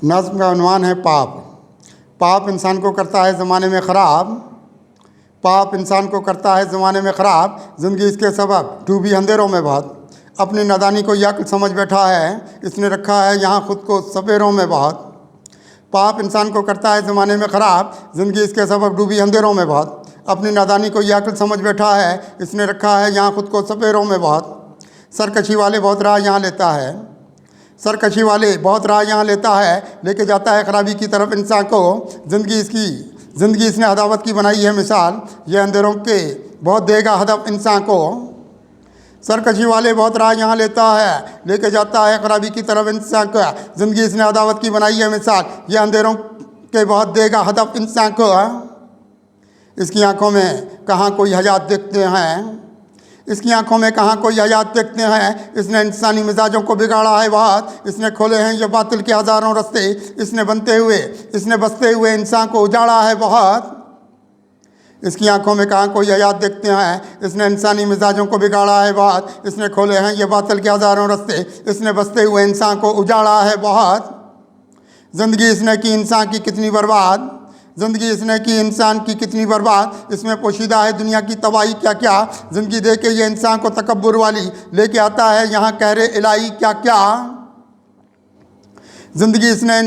नज़्म का उन्वान है पाप। पाप इंसान को करता है ज़माने में ख़राब, पाप इंसान को करता है ज़माने में ख़राब, ज़िंदगी इसके सबब डूबी अंधेरों में बहुत। अपनी नादानी को यक़ समझ बैठा है, इसने रखा है यहाँ ख़ुद को सपेरों में बहुत। पाप इंसान को करता है ज़माने में ख़राब, ज़िंदगी इसके सबब डूबी अंधेरों में बहुत। अपनी नादानी को यक़ समझ बैठा है, इसने रखा है यहाँ ख़ुद को सपेरों में बहुत। सरकशी वाले बहुत राह यहाँ लेता है, सरकशी वाले बहुत राह यहाँ लेता है, लेके जाता है खराबी की तरफ इंसान को। ज़िंदगी इसने अदावत की बनाई है मिसाल, ये अंधेरों के बहुत देगा हदफ इंसान को। सरकशी वाले बहुत राह यहाँ लेता है, लेके जाता है खराबी की तरफ इंसान को। ज़िंदगी इसने अदावत की बनाई है मिसाल, ये अंधेरों के बहुत देगा हदफ इंसान को। इसकी आंखों में कहाँ कोई हयात देखते हैं, इसकी आंखों में कहाँ कोई हयात देखते हैं। इसने इंसानी मिजाजों को बिगाड़ा है बहुत, इसने खोले हैं ये बातिल के हज़ारों रास्ते। इसने बसते हुए इंसान को उजाड़ा है बहुत। इसकी आंखों में कहाँ कोई हयात देखते हैं, इसने इंसानी मिजाजों को बिगाड़ा है बहुत। इसने खोले हैं ये बातिल के हज़ारों रास्ते, इसने बसते हुए इंसान को उजाड़ा है बहुत। ज़िंदगी इसने की इंसान की कितनी बर्बाद, ज़िंदगी इसने की इंसान की कितनी बर्बाद। इसमें पोशीदा है दुनिया की तबाही क्या क्या। ज़िंदगी दे के ये इंसान को तकब्बुर वाली, लेके आता है यहाँ कहरे इलाही क्या क्या। ज़िंदगी इसने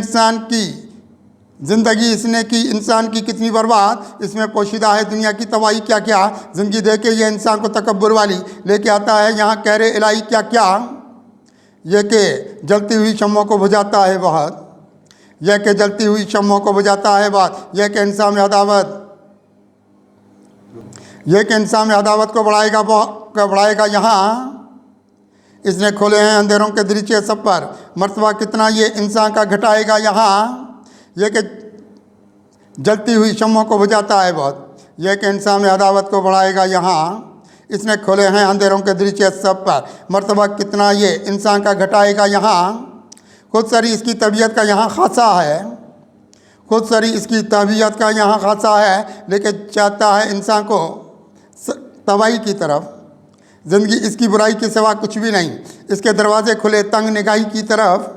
की इंसान की कितनी बर्बाद। इसमें पोशीदा है दुनिया की तबाही क्या क्या। ज़िंदगी दे के ये इंसान को तकब्बुर वाली, लेके आता है यहाँ कहरे इलाही क्या क्या। ये के जलती हुई शम्मों को बुझाता है बहुत, यह के जलती हुई शम्मों को बुझाता है बात। यह के इंसान में अदावत को बढ़ाएगा यहाँ। इसने खोले हैं अंधेरों के दरीचे सब पर, मर्तबा कितना ये इंसान का घटाएगा यहाँ। यह के जलती हुई शम्मों को बुझाता है बहुत, यह के इंसान में अदावत को बढ़ाएगा यहाँ। इसने खोले हैं अंधेरों के दरीचे सब पर, मर्तबा कितना ये इंसान का घटाएगा यहाँ। खुद सरी इसकी तबीयत का यहाँ खासा है, खुद सरी इसकी तबीयत का यहाँ खासा है, लेके चाहता है इंसान को तबाही की तरफ। ज़िंदगी इसकी बुराई के सिवा कुछ भी नहीं, इसके दरवाजे खुले तंग निगाही की तरफ।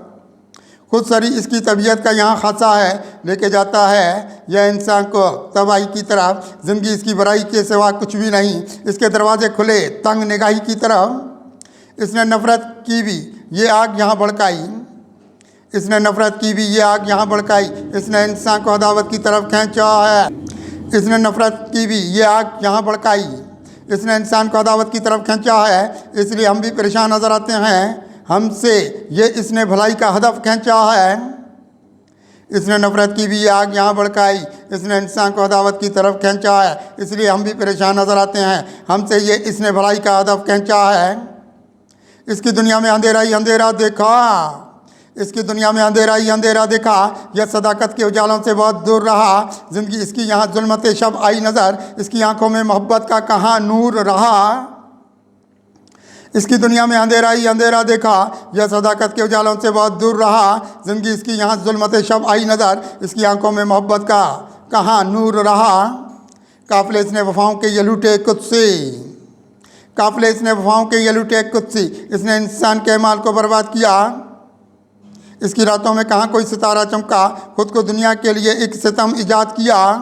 खुद सरी इसकी तबीयत का यहाँ खासा है, लेके जाता है यह इंसान को तबाही की तरफ। ज़िंदगी इसकी बुराई के सिवा कुछ भी नहीं, इसके दरवाजे खुले तंग निगाही की तरफ। इसने नफ़रत की भी ये आग यहाँ भड़काई, इसने नफ़रत की भी ये आग यहाँ भड़काई। इसने इंसान को अदावत की तरफ खींचा है, इसने नफ़रत की भी ये आग यहाँ भड़काई। इसने इंसान को अदावत की तरफ खींचा है, इसलिए हम भी परेशान नज़र आते हैं हमसे ये इसने भलाई का हदफ खींचा है। इसने नफ़रत की भी ये आग यहाँ भड़काई, इसने इंसान को अदावत की तरफ खींचा है, इसलिए हम भी परेशान नज़र आते हैं हमसे ये इसने भलाई का हदफ खींचा है। इसकी दुनिया में अंधेरा ही अंधेरा देखा, इसकी दुनिया में अंधेरा ही अंधेरा देखा। यह सदाकत के उजालों से बहुत दूर रहा। ज़िंदगी इसकी यहाँ जुल्मत शब आई नज़र, इसकी आंखों में मोहब्बत का कहाँ नूर रहा। इसकी दुनिया में अंधेरा ही अंधेरा देखा, यह सदाकत के उजालों से बहुत दूर रहा। ज़िंदगी इसकी यहाँ जुल्मत शब आई नज़र, इसकी आंखों में मोहब्बत का कहाँ नूर रहा। काफ़िले इसने वफ़ाओं के ये लूटे कुत्सी, काफ़िले इसने वफ़ाओं के ये लूटे कुत्सी। इसने इंसान के माल को बर्बाद किया, इसकी रातों में कहाँ कोई सितारा चमका। खुद को दुनिया के लिए एक सितम ईजाद किया।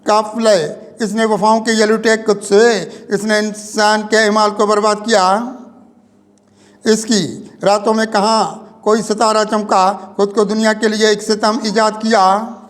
काफ़िले इसने वफ़ाओं के ये लूटे कुत्से, इसने इंसान के माल को बर्बाद किया। इसकी रातों में कहाँ कोई सितारा चमका, खुद को दुनिया के लिए एक सितम ईजाद किया।